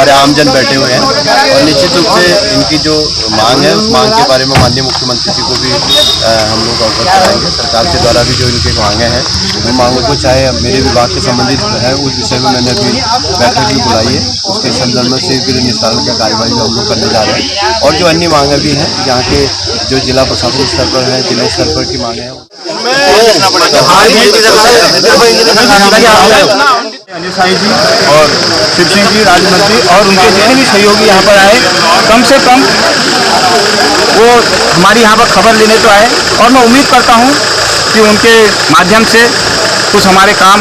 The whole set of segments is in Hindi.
सारे आमजन बैठे हुए हैं और निश्चित रूप से इनकी जो मांग है उस मांग के बारे में माननीय मुख्यमंत्री जी को भी हम लोग अवगत कराएंगे। सरकार के द्वारा भी जो इनकी मांगे हैं उन मांगों को चाहे मेरे विभाग से संबंधित है उस विषय में मैंने अभी बैठक भी बुलाई है, उसके संदर्भ में से गृह निस्तारण का कार्यवाही हम लोग करने जा रहे हैं। और जो अन्य मांगे भी हैं यहाँ के जो जिला प्रशासन स्तर पर है, जिला स्तर पर की मांगे हैं अनिल साई जी और शिव सिंह जी राज्य मंत्री और उनके जितने भी सहयोगी यहाँ पर आए, कम से कम वो हमारी यहाँ पर खबर लेने तो आए और मैं उम्मीद करता हूँ कि उनके माध्यम से कुछ हमारे काम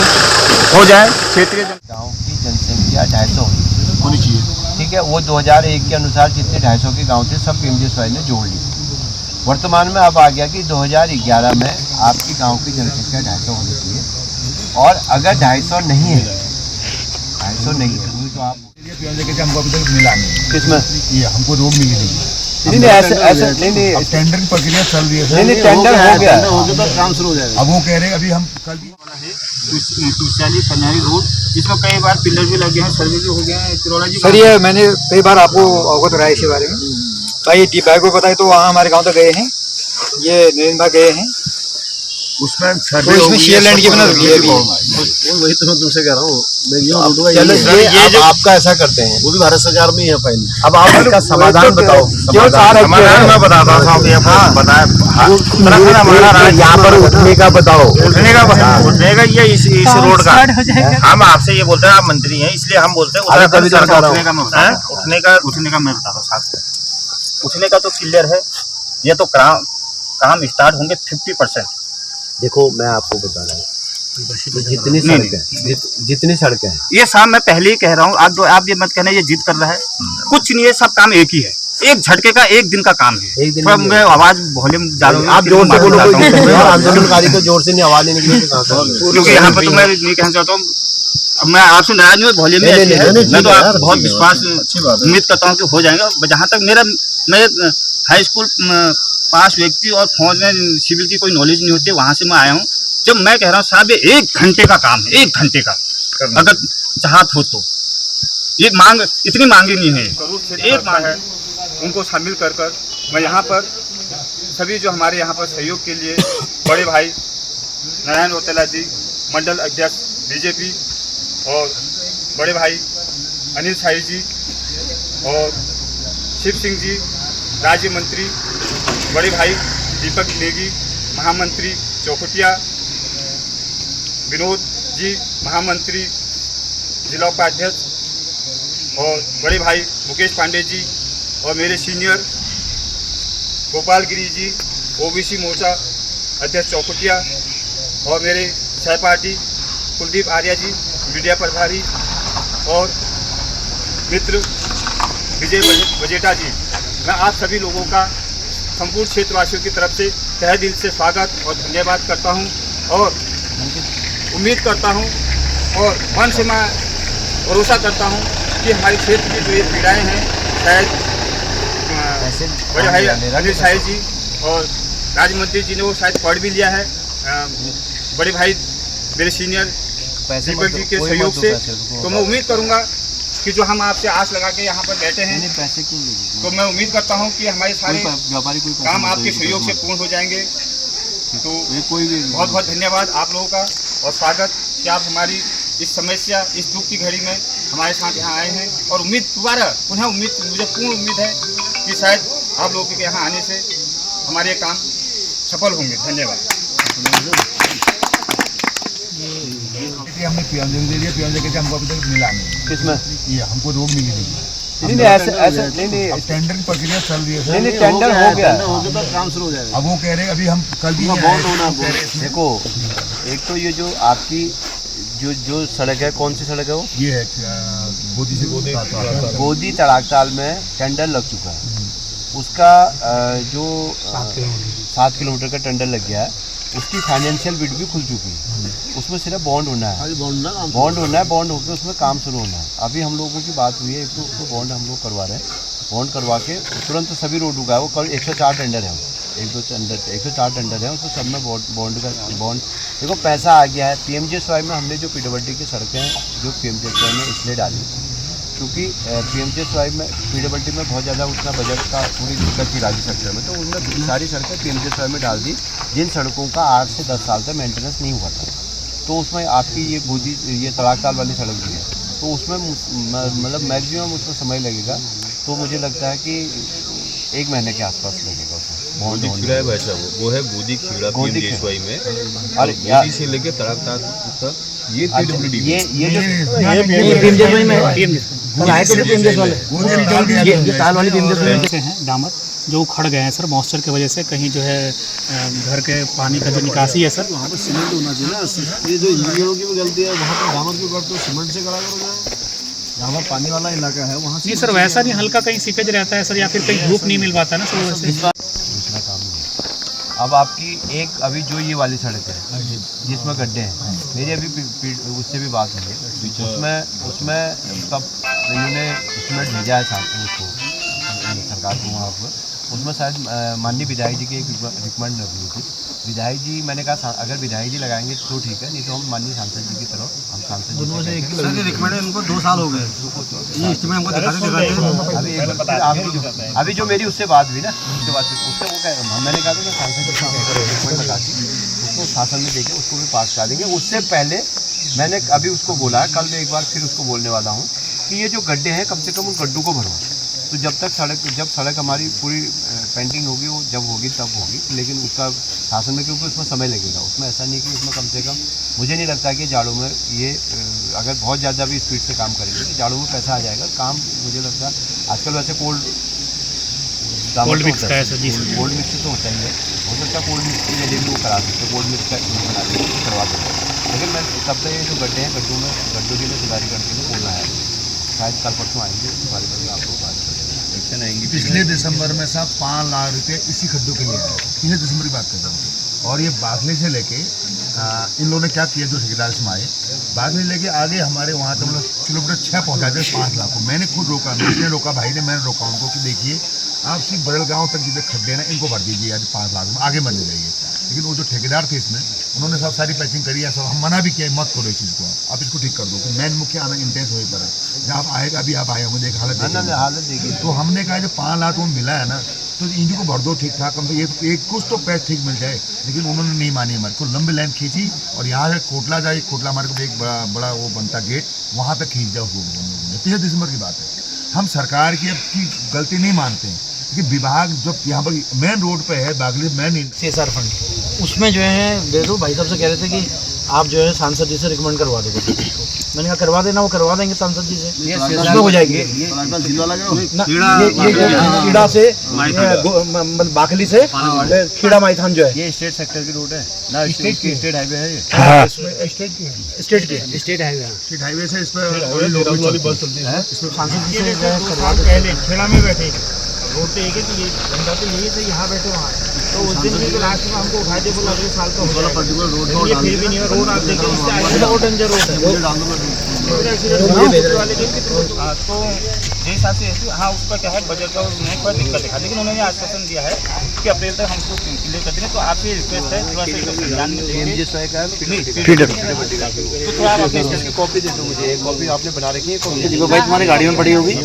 हो जाए। क्षेत्रीय गाँव की जनसंख्या 250 होनी चाहिए, ठीक है। वो 2001 के अनुसार जितने 250 के गाँव थे सब पीएमजीएसवाई ने जोड़ ली। वर्तमान में अब आ गया कि 2011 में आपकी गांव की जनसंख्या 250 होनी चाहिए और अगर 250 नहीं है तो आप हमको अभी तक मिला नहीं। किसमें ये हमको रोड मिली नहीं ऐसे नहीं टेंडरिंग प्रक्रिया चल रही है। नहीं टेंडर हो गया तो काम शुरू हो जाएगा। अब वो कह रहे हैं अभी हम कल सन्यारी रोड जिसमें कई बार पिलर भी लगे हैं, सर्वे भी हो गए हैं। सर ये मैंने कई बार आपको अवगत कराया इसके बारे में। भाई डी भाई को बताए तो वहाँ हमारे गांव तक गए हैं, ये नरेंद्र भाई गए हैं, उसमें तो इसमें शेयर लैंड की बना रखी है अभी। वही तो मैं तुमसे कह रहा हूँ। चलो ये जो आपका ऐसा करते हैं वो भी भारत सरकार में ही है फाइल। अब आप इसका समाधान बताओ। समाधान मैं बताता हूँ यहाँ पर उठने का बताओ। उठने का ये इस रोड का हम आपसे ये बोलते हैं, आप मंत्री हैं इसलिए हम बोलते हैं उठने का मैं बता रहा हूँ। उठने का तो क्लियर है, ये तो काम स्टार्ट होंगे 50%। देखो मैं आपको बता रहा हूँ जितनी सड़कें हैं ये साहब मैं पहले ही कह रहा हूँ, आप ये मत कहना ये जिद कर रहा है, कुछ नहीं है, सब काम एक ही है, एक झटके का एक दिन का काम है। एक दिन मैं आवाज वॉल्यूम डालूंगा, आप जोर से बोलो। आंदोलनकारी को जोर से नहीं आवाज देने के लिए, क्योंकि यहाँ पर तो मैं नहीं कहना चाहता हूँ। अब मैं आपसे नाराज नहीं हूँ, वॉल्यूम मैं तो आप बहुत विश्वास उम्मीद करता हूँ कि हो जाएगा। जहाँ तक मैं हाई स्कूल पास व्यक्ति और फौज में सिविल की कोई नॉलेज नहीं होती, वहाँ से मैं आया हूँ। जब मैं कह रहा हूँ साहब ये 1 घंटे का काम है, 1 घंटे का, अगर चाहत हो तो। ये मांग इतनी मांगी नहीं है, एक मांग है, उनको शामिल कर मैं यहाँ पर सभी जो हमारे यहाँ पर सहयोग के लिए बड़े भाई नारायण रोतेला जी मंडल अध्यक्ष बीजेपी और बड़े भाई अनिल साई जी और शिव सिंह जी राज्य मंत्री, बड़े भाई दीपक नेगी महामंत्री चौखटिया, विनोद जी महामंत्री जिला उपाध्यक्ष और बड़े भाई मुकेश पांडे जी और मेरे सीनियर गोपाल गिरी जी ओबीसी मोर्चा अध्यक्ष चौखटिया और मेरे सहपाठी कुलदीप आर्या जी मीडिया प्रभारी और मित्र विजय बजेटा जी। मैं आप सभी लोगों का संपूर्ण क्षेत्रवासियों की तरफ से तहे दिल से स्वागत और धन्यवाद करता हूं और उम्मीद करता हूं और मन से मैं भरोसा करता हूं कि हमारे क्षेत्र की जो ये पीड़ाएँ हैं शायद बड़े भाई अनिल साई जी और राज्य मंत्री जी ने वो शायद पढ़ भी लिया है। बड़े भाई मेरे सीनियर दीपक जी के सहयोग से, तो मैं उम्मीद करूंगा कि जो हम आपसे आस लगा के यहाँ पर बैठे हैं पैसे क्यों, तो मैं उम्मीद करता हूँ कि हमारे सारे काम आपके सहयोग से पूर्ण हो जाएंगे। तो बहुत बहुत धन्यवाद आप लोगों का और स्वागत कि आप हमारी इस समस्या, इस दुख की घड़ी में हमारे साथ यहाँ आए हैं और उम्मीद दोबारा पुनः मुझे पूर्ण उम्मीद है कि शायद आप लोगों के यहाँ आने से हमारे ये काम सफल होंगे। धन्यवाद। हमने पीएमजी दे दिया, पीएमजी कहते हमको अभी तक मिला नहीं। किसमें ये हमको रोड मिली नहीं। नहीं टेंडरिंग प्रक्रिया चल रही है। नहीं टेंडर हो गया तो काम शुरू हो जाएगा। अब वो कह रहे हैं अभी हम कल भी देखो, एक तो ये जो आपकी जो सड़क है, कौन सी सड़क है वो? ये है गोदी तड़ाकताल में टेंडर लग चुका है। उसका जो 7 किलोमीटर का टेंडर लग गया है, उसकी फाइनेंशियल बिड भी खुल चुकी है। उसमें सिर्फ बॉन्ड होना है, बॉन्ड होकर उसमें काम शुरू होना है। अभी हम लोगों की बात हुई है, एक तो उसको बॉन्ड हम लोग करवा रहे हैं, बॉन्ड करवा के तुरंत सभी रोड उगाए। वो कल 104 टेंडर है, 104 टेंडर है, उसमें सब में बॉन्ड देखो पैसा आ गया है। पीएमजीएसवाई में हमने जो पीडब्ल्यूडी की सड़कें जो पीएमजीएसवाई में इसलिए डाली क्योंकि PMJSY में PWD में बहुत ज़्यादा उतना बजट का पूरी दिक्कत थी राज्य सेक्टर में, तो उन्होंने सारी सड़कें PMJSY में डाल दी, जिन सड़कों का 8 से 10 साल तक मेंटेनेंस नहीं हुआ था। तो उसमें आपकी ये तड़ाकताल वाली सड़क भी है, तो उसमें मतलब मैक्सिमम उसमें समय लगेगा। तो मुझे लगता है कि 1 महीने के आसपास लगेगा उसमें बॉन्ड खीड़ा है भाई साहब, वो है गोदी खीड़ा PMJSY में, और गोदी से लेके तड़ाकताल तक ये PWD ये जो PMJSY में आए तो PMJSY वाले ये ताल वाली PMJSY हैं डामर जो उखड़ गए हैं सर मॉइस्चर की वजह से। कहीं जो है घर के पानी का जो निकासी है सर, वहाँ पर सीमेंट होना चाहिए ना। ये जो इंजीनियरों की भी गलती है, वहाँ पर डामर क्यों करते हो, सीमेंट से करा करो। जहाँ पर पानी वाला इलाका है वहाँ नहीं सर वैसा नहीं, हल्का कहीं सीपेज रहता है सर, या फिर कहीं धूप नहीं मिल पाता ना सर वैसे। दूसरा काम नहीं है। अब आपकी एक अभी जो ये वाली सड़क है जिसमें गड्ढे हैं, मेरी अभी उससे भी बात हुई है, उसमें कब इन्होंने इसमें भेजा है साथ उसको सरकार को वहाँ पर, उसमें शायद माननीय विधायक जी की एक रिकमेंड लगी थी। विधायक जी, मैंने कहा अगर विधायक जी लगाएंगे तो ठीक है, नहीं तो हम माननीय सांसद जी की तरफ हम सांसद जी रिकमेंड उनको 2 साल हो गए, ये इसमें हमको अभी जो मेरी उससे बात हुई ना, उसके बाद उससे वो कह मैंने कहा था मैं सांसद जी की रिकमेंड लगाती उसको शासन में देके उसको भी पास करा देंगे। उससे पहले मैंने अभी उसको बोला है, कल मैं एक बार फिर उसको बोलने वाला हूँ कि ये जो गड्ढे हैं कम से कम उन गड्ढों को भरो। तो जब सड़क हमारी पूरी पेंटिंग होगी, वो जब होगी तब होगी, लेकिन उसका शासन में क्योंकि उसमें समय लगेगा, उसमें ऐसा नहीं कि उसमें कम से कम मुझे नहीं लगता कि जाड़ों में ये अगर बहुत ज़्यादा भी स्पीड से काम करेंगे तो जाड़ों में पैसा आ जाएगा। काम मुझे लगता है आजकल वैसे कोल्ड मिक्स का है सर जी, कोल्ड मिक्स तो होता ही है, हो सकता है कोल्ड मिक्स की जगह भी वो करा सकते, कोल्ड मिक्स का बना देंगे करवा देंगे। लेकिन मैं तब तक ये जो गड्ढे हैं गड्ढों के लिए सुधारी करके लिए बोलना है, शायद कल परसों आएंगे उस बारे में आपको बात करेंगे। पिछले दिसंबर में साहब 5 लाख रुपये इसी खड्डों के लिए आए, पिछले दिसंबर की बात कर रहा हूँ। और ये बागली से लेके इन लोगों ने क्या किया, जो ठेकेदार से आए बागली लेके आगे हमारे वहाँ तक मतलब किलोमीटर 6 पहुँचा दिया 5 लाख को। मैंने खुद रोका, उसने रोका, भाई ने मैंने रोका उनको कि देखिए आप सिर्फ बड़ल गाँव तक जितने खड्डे ना इनको भर दीजिए, यार 5 लाख में आगे बन जाइए। लेकिन वो जो ठेकेदार थे इसमें, उन्होंने सब सारी पैचिंग करी है, सब हम मना भी किया मत करो इस चीज़ को, आप इसको ठीक कर दो। तो मेन मुख्य आना इंटेंस वही पर है, जब आप आएगा अभी आप आए होंगे देख हालत देखिए। तो हमने कहा जो 5 लाख वो मिला है ना, तो इंजन को भर दो ठीक ठाक, कम से एक कुछ तो पैच ठीक मिल जाए। लेकिन उन्होंने नहीं मानी हमारे को, लंबी लाइन खींची और यहाँ से कोटला जाए, कोटला हमारे को एक बड़ा वो बनता गेट, वहाँ पे खींच जाओ। पिछले दिसंबर की बात है। हम सरकार की अब की गलती नहीं मानते हैं कि विभाग जो यहाँ पर मेन रोड पे है बागली मेन CSR फंड, उसमें जो है बेटू भाई साहब से कह रहे थे कि आप जो है सांसद जी से रिकमेंड करवा दो। मैंने कहा करवा देना, वो करवा देंगे सांसद जी से, उसमें हो जाएगी। ये कीड़ा से बाखली से कीड़ा माइथान जो है, ये स्टेट सेक्टर की रोड है ना, स्टेट हाईवे है, स्टेट हाईवे से इस पर बस चलती है। सांसद जी से करवा पहले खेड़ा में बैठे रोड पे एक ही बंदा तो यही थे, यहाँ बैठे वहाँ, तो उस दिन भी तो लास्ट में हमको उठा दिया, बोला अगले साल का हो जाएगा। ये फिर भी नहीं है, रोड आप देखिए इससे डेंजर रोड है। तो जिस हिसाब से हाँ उसका क्या है बजट का उसमें कोई दिक्कत दिखा, लेकिन उन्होंने आश्वासन दिया है कि अप्रैल तक हमको क्लियर कर देंगे। तो आपसे रिक्वेस्ट है थोड़ा सा ध्यान में तो थोड़ा आप अपने इसकी कॉपी दे दो मुझे, एक कॉपी आपने बना रखी है, भाई तुम्हारी गाड़ी में पड़ी होगी।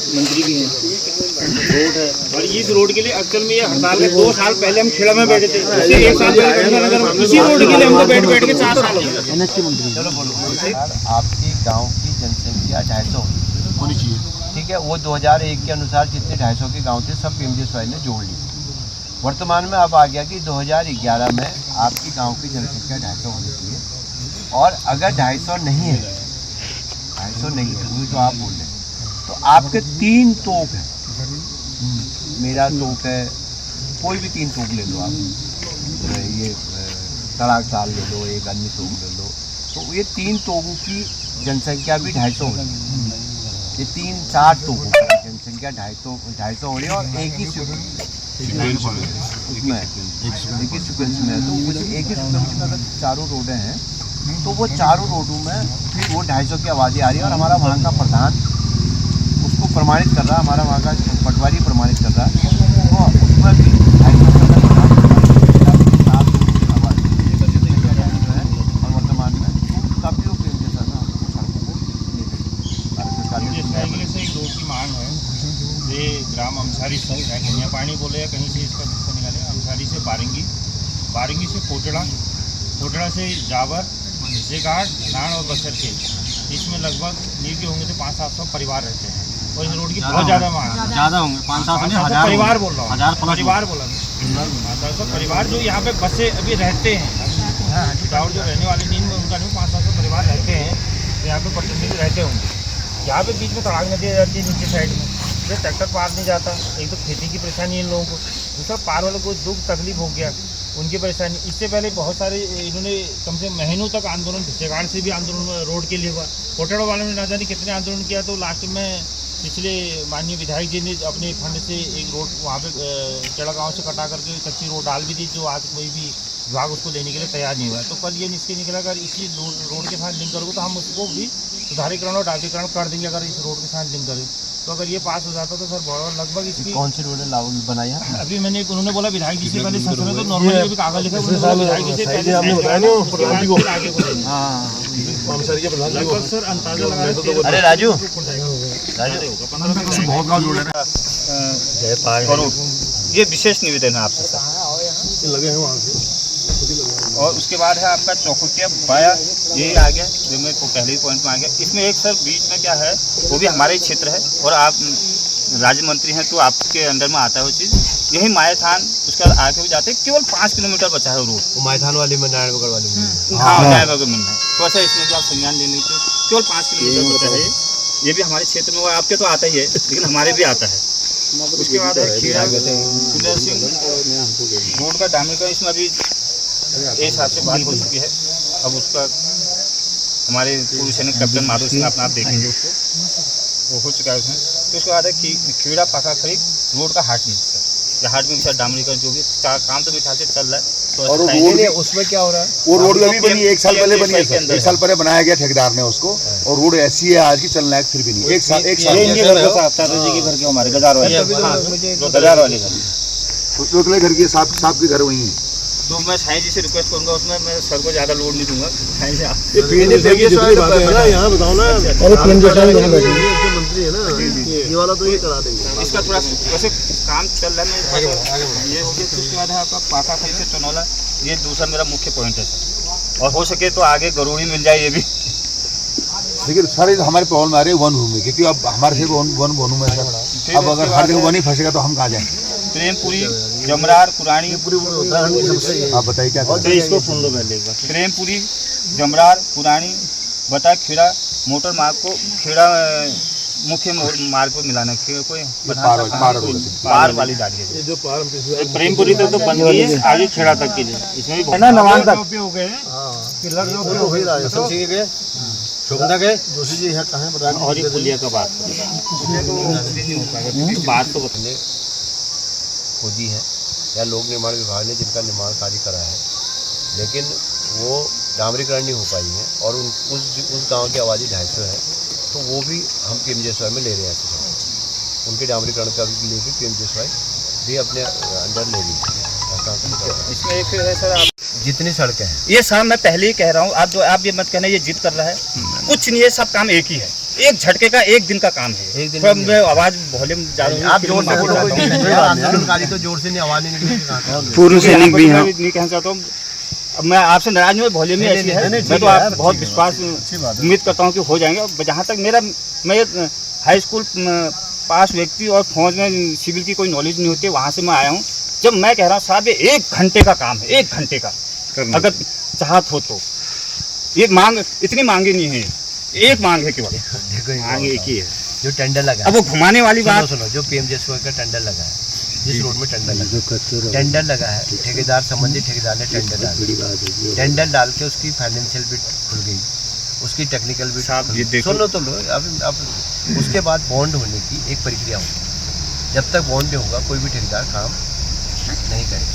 मंत्री भी हैं, रोड है, और इस रोड के लिए एक्चुअल में ये हड़ताल है। 2 साल पहले हम खेड़ा में बैठे थे, उससे 1 साल पहले इसी रोड के लिए हमको बैठ के 4 साल हो गए। NHC मंत्री चलो बोलो। आपकी गांव की जनसंख्या 250 होनी चाहिए, ठीक है। वो 2001 के अनुसार जितने 250 के गांव थे सब PMJSY ने जोड़ ली। वर्तमान में अब आ गया कि 2011 में आपकी गांव की जनसंख्या 250 होनी चाहिए, और अगर 250 नहीं है, 250 नहीं है वही तो आप बोल रहे हैं, तो आपके 3 तोप हैं, मेरा तोप है, कोई भी 3 तोप ले लो आप, ये तड़ाकताल ले लो, एक अन्य तोप ले लो, तो ये 3 तोपों की जनसंख्या भी 250 हो रही है। ये 3-4 तोपों की जनसंख्या 250 हो रही है, और एक ही उसमें एक ही सीक्वेंस में है। तो मुझे एक ही सीक्वेंस में अगर चारों रोडें हैं, तो वो चारों रोडों में फिर वो 250 की आबादी आ रही है, और हमारा वहाँ का प्रधान उसको प्रमाणित कर रहा है, हमारा वहाँ का पटवारी प्रमाणित कर रहा है, तो उसमें भी 250 का और वर्तमान में काफ़ी लोग सड़कों को रोड की मांग है। ये ग्राम अमसारी से है, कन्या पानी बोले या कहीं से इसका हिस्सा निकाले। अमसारी से बारिंगी, बारिंगी से कोटड़ा, कोटड़ा से जावर, जेघाट, धनाड़ और बसर के, इसमें लगभग नील के होंगे तो 500-700 परिवार रहते हैं। और इस रोड की बहुत ज़्यादा मांग है। ज़्यादा होंगे 500 परिवार बोल रहा हूँ, 1000 प्लस परिवार बोला 500 परिवार जो यहाँ पे बसे अभी रहते हैं। और जो रहने वाले नींद में उनका नहीं 500 परिवार रहते हैं, तो यहाँ पे प्रतिनिधि रहते होंगे। यहाँ पे बीच में तड़ाक नदी आ जाती है नीचे साइड में, तो ट्रैक्टर पार नहीं जाता। एक तो खेती की परेशानी है इन लोगों को, दूसरा पार वालों को दुख तकलीफ हो गया, उनकी परेशानी। इससे पहले बहुत सारे इन्होंने कम से महीनों तक आंदोलन, भिसेगाड़ से भी आंदोलन रोड के लिए हुआ, कोटड़ा वालों ने ना जाने कितने आंदोलन किया। तो लास्ट में पिछले माननीय विधायक जी ने अपने फंड से एक रोड वहाँ पे चढ़ा गाँव से कटा करके कच्ची रोड डाल भी दी, जो आज कोई भी विभाग उसको लेने के लिए तैयार नहीं हुआ। तो कल ये निश्चय निकला, अगर इसी रोड के साथ लिंक करोगे तो हम उसको भी सुधारीकरण और डाकीकरण कर देंगे। अगर इस रोड के साथ लिंक करें तो अगर ये पास हो जाता तो सर बहुत लगभग इसकी कौन सी रोड है बनाई है? अभी मैंने उन्होंने बोला विधायक जी से पहले संसद तो नॉर्मली भी कागज लिखा, विधायक जी से पहले लगभग सर अंदाजा लगा। अरे राजू, ये विशेष निवेदन है आपसे सर। लगे हैं वहाँ से। और उसके बाद है आपका चौखुटिया बाया, ये आ गया जो मेरे को पहले ही पॉइंट में आ गया। इसमें एक सर बीच में क्या है, वो भी हमारे ही क्षेत्र है और आप राज्य मंत्री हैं तो आपके अंडर में आता है वो चीज़। यही मायाथान, उसके बाद आगे भी जाते हैं, केवल 5 किलोमीटर बचा है रोड। वो मायथान वाली में नारायणगढ़ वाली में, हाँ नारायणगढ़ में है। तो सर इसमें जो आप संज्ञान ले लीजिए, केवल 5 किलोमीटर बचा है। ये भी हमारे क्षेत्र में, आपके तो आता ही है लेकिन हमारे भी आता है। उसके बाद खेड़ा सुंदर सिंह रोड का डामरीकरण, इसमें अभी एक हिसाब से बात हो चुकी है। अब उसका हमारे पूर्व सैनिक कैप्टन माधव सिंह अपना आप देखेंगे उसको, वो हो चुका है उसमें। तो उसके बाद है कि खेड़ा पाका खरीद रोड का हाट मिक्सर, या हाट मिक्सर डामरीकरण जो भी काम तो मेरे ख्याल से चल रहा है। तो और रोड उसमें क्या हो रहा है? वो रोड अभी बनी 1 साल पहले बनी है सर, 1 साल पहले बनाया गया ठेकेदार ने उसको, और रोड ऐसी है आज की चलना है फिर भी नहीं। एक साल जी के घर के हमारे गजार वाले घर, उतले घर के साहब के घर वही है। तो मैं साईं जी से रिक्वेस्ट करूंगा, उसमें मैं सर को ज़्यादा लोड नहीं दूंगा। साईं जी ये वाला तो ये करा देंगे। इसका थोड़ा वैसे काम चल रहा है। ये हो गया। उसके बाद है आपका पाका खरी से चनौला, ये दूसरा मेरा मुख्य पॉइंट है सर। और हो सके तो आगे गरोड़ी मिल जाए ये भी। लेकिन सारे हमारे प्रॉब्लम आ रही है वन भूमि, क्योंकि अब हमारे से वन भूमि है सर। अब अगर हर जगह वन ही फंसेगा तो हम कहाँ जाएँ? प्रेमपुरी, जमरार, पुरानी, आप बताइए क्या करें? इसको सुन लो पहले एक बार। प्रेमपुरी, जमरार, पुरानी, बता खेड़ा मोटर मार्ग को खेड़ा मुख्य मार्ग पर मिलाना है। कोई पार वाली गाड़ी है जो प्रेमपुरी तक तो बन गई है, आगे खेड़ा तक के लिए इसमें भी ना नवान तक हो गए पिलर जो हो ही रहा है। सब चीज गए शोभना गए दूसरी चीज है कहाँ बता। और ये पुलिया का बात तो बताइए खुदी है या लोक निर्माण विभाग ने जिनका निर्माण कार्य करा है, लेकिन वो डामरीकरण नहीं हो पाई है। और उस गांव की आबादी 250 है, तो वो भी हम PMJSY में ले रहे हैं। उनके डामरीकरण का भी लेके PMJSY भी अपने अंदर ले रही है। इसमें एक है सर, आप जितनी सड़कें हैं ये साहब मैं पहले ही कह रहा हूँ, आप ये मत कहना ये जिद कर रहा है, कुछ नहीं है, सब काम एक ही है। एक झटके का एक दिन का काम है। एक दिन में आवाज वॉल्यूम आप जोर से आंदोलनकारी तो जोर से नहीं, आवाज नहीं निकलती। पूर्व सैनिक भी हैं, नहीं कहना चाहता हूँ। अब मैं आपसे नाराज नहीं हूँ, वॉल्यूम ही ऐसी है। मैं तो आप बहुत विश्वास उम्मीद करता हूँ कि हो जाएंगे। जहाँ तक मैं हाई स्कूल पास व्यक्ति और फौज में सिविल की कोई नॉलेज नहीं होती, वहाँ से मैं आया हूँ। जब मैं कह रहा हूँ साहब ये 1 घंटे का काम है, 1 घंटे का, अगर चाहत हो तो। ये मांग इतनी मांगे नहीं है, एक मांग है केवल, मांग एक ही है। जो टेंडर लगा, अब वो घुमाने वाली बात सुनो, जो PMJSY का टेंडर लगा है, जिस रोड में टेंडर लगा है, ठेकेदार संबंधित ठेकेदार ने टेंडर डाल के उसकी फाइनेंशियल बिट खुल गई, उसकी टेक्निकल बिट सुन लो तो लो। अब उसके बाद बॉन्ड होने की एक प्रक्रिया होगी। जब तक बॉन्ड नहीं होगा कोई भी ठेकेदार काम नहीं करेगा।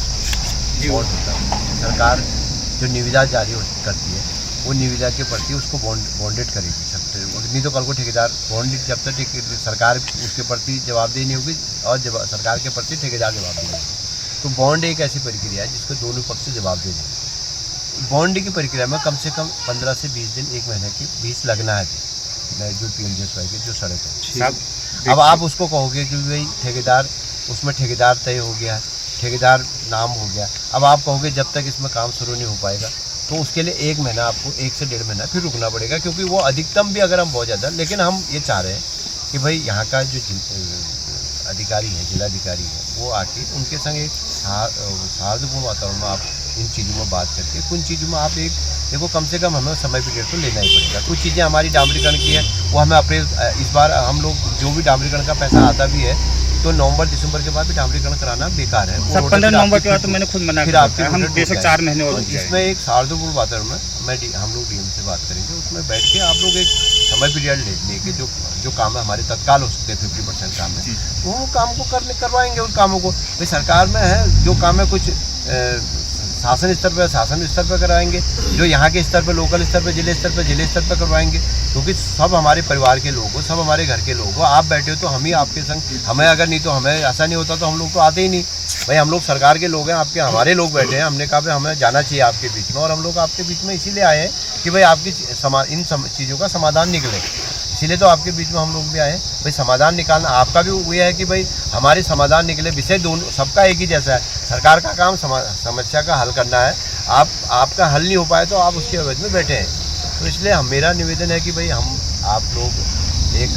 बॉन्ड होता है, सरकार जो निविदा जारी करती है वो निविदा के प्रति उसको बॉन्डेड करेगी। नहीं तो कल को ठेकेदार बॉन्डेड, जब तक सरकार उसके प्रति जवाबदेही नहीं होगी और सरकार के प्रति ठेकेदार जवाबदेही नहीं होगी। तो बॉन्ड एक ऐसी प्रक्रिया है जिसको दोनों पक्ष से जवाब दे दें। बॉन्ड की प्रक्रिया में कम से कम 15 से 20 दिन, 1 महीने के 20 लगना है जो PMJSY की जो सड़क है। अब आप उसको कहोगे कि भाई ठेकेदार, उसमें ठेकेदार तय हो गया, ठेकेदार नाम हो गया, अब आप कहोगे जब तक इसमें काम शुरू नहीं हो पाएगा तो उसके लिए 1 महीना आपको 1 से 1.5 महीना फिर रुकना पड़ेगा, क्योंकि वो अधिकतम भी अगर हम बहुत ज़्यादा, लेकिन हम ये चाह रहे हैं कि भाई यहाँ का जो अधिकारी है, जिलाधिकारी है, वो आके उनके संग एक सौहार्दपूर्ण वातावरण में आप इन चीज़ों में बात करके, कुछ चीज़ों में आप एक देखो, कम से कम हमें समय पीरियड तो लेना ही पड़ेगा। कुछ चीज़ें हमारी डामरीकरण की है, वो हमें अप्रैल, इस बार हम लोग जो भी डामरीकरण का पैसा आता भी है तो नवंबर दिसंबर के बाद भी डामरीकरण कराना बेकार है। सर 15 नवंबर के बाद तो मैंने खुद मना किया, हम बेशक 4 महीने और इसमें एक सौहार्दपूर्ण वातावरण में हम लोग डीएम से बात करेंगे, उसमें बैठ के आप लोग एक समय पीरियड लेके जो काम है हमारे तत्काल हो सकते हैं 50% काम है, वो काम को करवाएंगे। उन कामों को भाई सरकार में है, जो काम है कुछ शासन स्तर पर करवाएंगे, जो यहाँ के स्तर पर, लोकल स्तर पर, जिले स्तर पर करवाएंगे, क्योंकि सब हमारे परिवार के लोग हो, सब हमारे घर के लोग हो। आप बैठे हो तो हम ही आपके संग, हमें अगर नहीं तो हमें ऐसा नहीं होता तो हम लोग तो आते ही नहीं। भाई हम लोग सरकार के लोग हैं, आपके हमारे लोग बैठे हैं, हमने कहा भाई हमें जाना चाहिए आपके बीच में, और हम लोग आपके बीच में इसीलिए आए हैं कि भाई आपकी इन चीज़ों का समाधान निकले, इसीलिए तो आपके बीच में हम लोग भी आए हैं। भाई समाधान निकालना आपका भी ये है कि भाई हमारे समाधान निकले, विषय दोनों सबका एक ही जैसा है। सरकार का काम समस्या का हल करना है, आपका हल नहीं हो पाए तो आप उसके एवज में बैठे हैं। तो इसलिए मेरा निवेदन है कि भाई आप लोग एक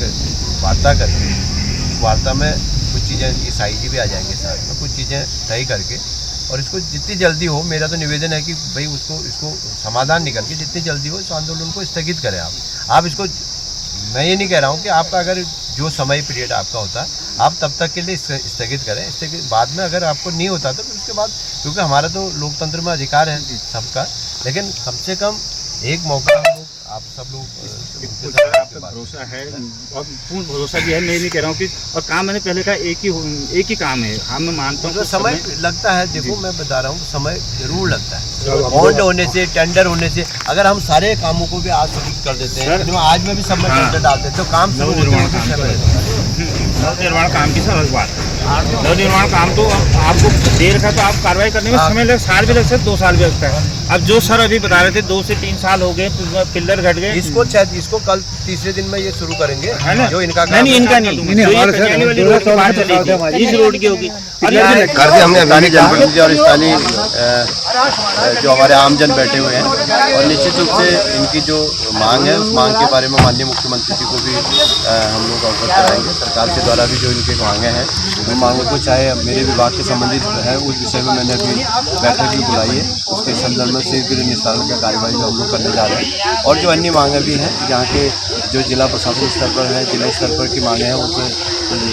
वार्ता करके, वार्ता में कुछ चीज़ें, ये साई जी भी आ जाएंगे साथ में, कुछ चीज़ें तय करके, और इसको जितनी जल्दी हो, मेरा तो निवेदन है कि भाई इसको समाधान निकल के जितनी जल्दी हो इस आंदोलन को स्थगित करें आप इसको। मैं ये नहीं कह रहा हूँ कि आपका अगर जो समय पीरियड आपका होता है आप तब तक के लिए स्थगित करें, इसके बाद में अगर आपको नहीं होता तो फिर उसके बाद, क्योंकि हमारा तो लोकतंत्र में अधिकार है सबका, लेकिन कम से कम एक मौका हम लोग, आप सब लोग आप पे भरोसा है और पूर्ण भरोसा भी है, मैं नहीं कह रहा हूँ कि, और काम मैंने पहले कहा एक ही काम है, हाँ मैं मानता हूँ समय लगता है। देखो मैं बता रहा हूँ समय जरूर लगता है, बॉन्ड होने से, टेंडर होने से, अगर हम सारे कामों को भी आज शुरू कर देते हैं, आज में भी सब में टेंडर डाल देते तो काम शुरू होते हैं। नवनिर्माण काम की सर बात है, नवनिर्माण काम तो आपको देर का तो आप कार्रवाई करने में समय लग, साल भी लग सकता है, 2 साल भी लगता है। अब जो सर अभी बता रहे थे 2 से 3 साल हो गए, पिल्लर घट गए, इसको कल तीसरे दिन में ये शुरू करेंगे, है ना? जो इनका नहीं इनका नहीं, इस रोड की होगी कर दी हमने स्थानीय जनप्रतिनिधि और स्थानीय जो हमारे आमजन बैठे हुए हैं, और निश्चित रूप से इनकी जो मांग है उस मांग के बारे में माननीय मुख्यमंत्री जी को भी हम लोग अवगत कराएंगे। सरकार के द्वारा भी जो इनकी मांगे हैं, उन मांगों को चाहे मेरे विभाग के संबंधित है, उस विषय में मैंने अभी बैठक भी बुलाई है, उसके संदर्भ में शीघ्र निस्तारण का कार्यवाही हम लोग करने जा रहे हैं। और जो अन्य मांगे भी हैं, यहाँ के जो जिला प्रशासन स्तर पर है, जिला स्तर पर की मांगे हैं, उसे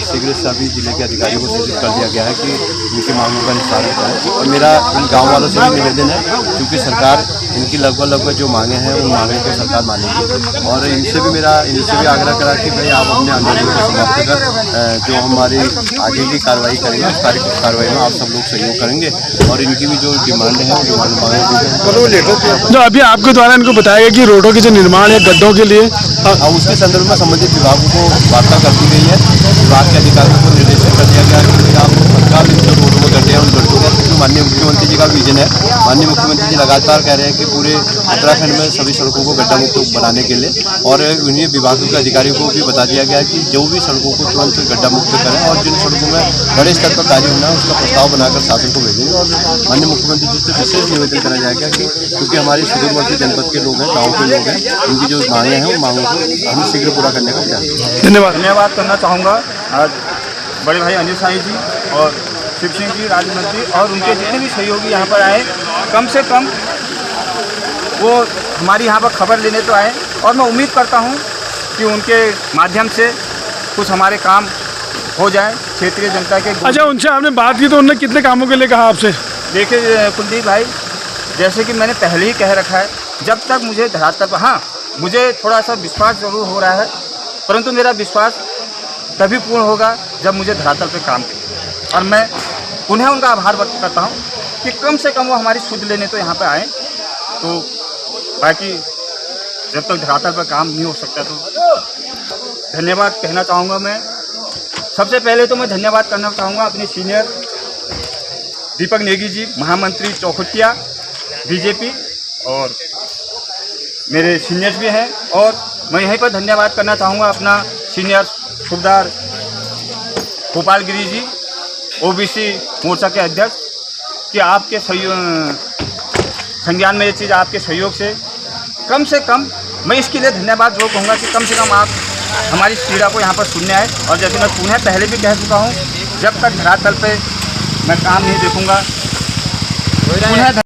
शीघ्र सभी जिले के अधिकारियों को सूचित कर दिया गया है कि उनकी मांगों का निस्तारण करें। और मेरा इन गाँव वालों से भी निवेदन है, क्योंकि सरकार इनकी लगभग जो मांगे हैं उन मांगे को सरकार मानेगी, और इनसे भी आग्रह करा कि भाई आप अपने आंदोलन को समाप्त कर जो हमारी आगे की कार्रवाई करेंगे, उस कार्रवाई में आप सब लोग सहयोग करेंगे, और इनकी भी जो डिमांड है जो अभी आपके द्वारा इनको बताया गया कि रोडों के जो निर्माण है गड्ढों के लिए, उसके संदर्भ में संबंधित विभागों को वार्ता कर दी गई है। विभाग के अधिकारियों को निर्देशित कर दिया गया है कि आप तत्काल इन जो रोडों में गड्ढे हैं उन गड्ढों का, क्योंकि माननीय मुख्यमंत्री जी का विजन है, माननीय मुख्यमंत्री जी लगातार कह रहे हैं कि पूरे उत्तराखंड में सभी सड़कों को गड्ढा मुक्त बनाने के लिए, और उन्हीं विभागों के अधिकारियों को भी बता दिया गया है कि जो भी सड़कों को तुरंत गड्ढा मुक्त करें, और जिन सड़कों में बड़े स्तर पर कार्य होना है उसका प्रस्ताव बनाकर शासन को भेजेंगे। और माननीय मुख्यमंत्री जी से विशेष निवेदन करा जाएगा कि क्योंकि हमारी सुदूरवर्ती जनपद के लोग हैं, गाँव के लोग हैं, उनकी जो मांगे हैं उन मांगों को हम शीघ्र पूरा करने का प्रयास। धन्यवाद करना चाहूँगा आज बड़े भाई अनिल साई जी और शिव सिंह जी राज्य मंत्री और उनके जितने भी सहयोगी यहाँ पर आए, कम से कम वो हमारी यहाँ पर खबर लेने तो आए, और मैं उम्मीद करता हूँ कि उनके माध्यम से कुछ हमारे काम हो जाए क्षेत्रीय जनता के। अच्छा, उनसे आपने बात की तो उन्होंने कितने कामों के लिए कहा आपसे? देखिए कुलदीप भाई, जैसे कि मैंने पहले ही कह रखा है, जब तक मुझे धरातल पर, हाँ मुझे थोड़ा सा विश्वास ज़रूर हो रहा है, परंतु मेरा विश्वास तभी पूर्ण होगा जब मुझे धरातल पर काम किया। और मैं उन्हें उनका आभार व्यक्त करता हूँ कि कम से कम वो हमारी सुध लेने तो यहाँ पर आए, तो बाकी जब तक धरातल पर काम नहीं हो सकता तो धन्यवाद कहना चाहूँगा। मैं सबसे पहले तो मैं धन्यवाद करना चाहूँगा अपने सीनियर दीपक नेगी जी, महामंत्री चौखुटिया बीजेपी, और मेरे सीनियर्स भी हैं, और मैं यहीं पर धन्यवाद करना चाहूँगा अपना सीनियर सूबेदार गोपाल गिरी जी ओबीसी मोर्चा के अध्यक्ष कि आपके संज्ञान में ये चीज़ आपके सहयोग से कम मैं इसके लिए धन्यवाद जो कहूँगा कि कम से कम आप हमारी इस पीड़ा को यहाँ पर सुनने आए। और जैसे मैं पुनः पहले भी कह चुका हूँ, जब तक धरातल पे मैं काम नहीं देखूँगा पुनः